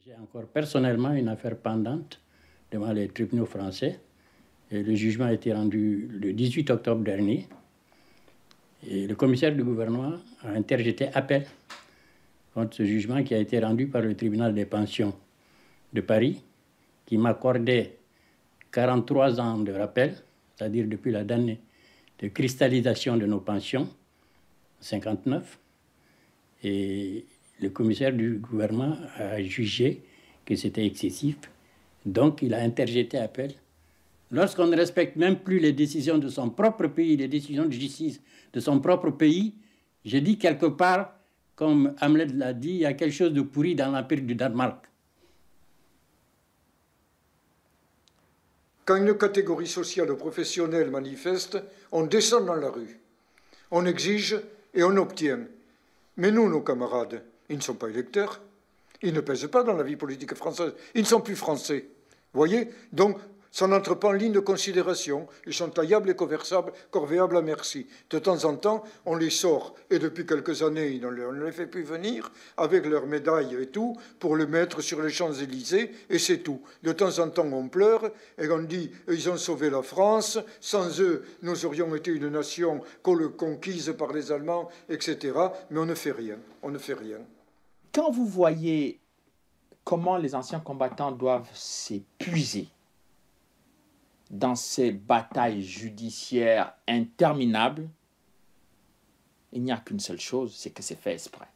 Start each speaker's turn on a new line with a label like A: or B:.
A: J'ai encore personnellement une affaire pendante devant les tribunaux français. Et le jugement a été rendu le 18 octobre dernier. Et le commissaire du gouvernement a interjeté appel contre ce jugement qui a été rendu par le tribunal des pensions de Paris, qui m'accordait 43 ans de rappel, c'est-à-dire depuis la date de cristallisation de nos pensions, 59. Et le commissaire du gouvernement a jugé que c'était excessif. Donc, il a interjeté appel. Lorsqu'on ne respecte même plus les décisions de son propre pays, les décisions de justice de son propre pays, je dis quelque part, comme Hamlet l'a dit, il y a quelque chose de pourri dans l'empire du Danemark.
B: Quand une catégorie sociale ou professionnelle manifeste, on descend dans la rue. On exige et on obtient. Mais nous, nos camarades, ils ne sont pas électeurs. Ils ne pèsent pas dans la vie politique française. Ils ne sont plus français. Vous voyez? Donc, ça n'entre pas en ligne de considération. Ils sont taillables et corvéables à merci. De temps en temps, on les sort. Et depuis quelques années, on ne les fait plus venir avec leurs médailles et tout pour les mettre sur les Champs-Élysées. Et c'est tout. De temps en temps, on pleure et on dit ils ont sauvé la France. Sans eux, nous aurions été une nation conquise par les Allemands, etc. Mais on ne fait rien. On ne fait rien.
C: Quand vous voyez comment les anciens combattants doivent s'épuiser dans ces batailles judiciaires interminables, il n'y a qu'une seule chose, c'est que c'est fait exprès.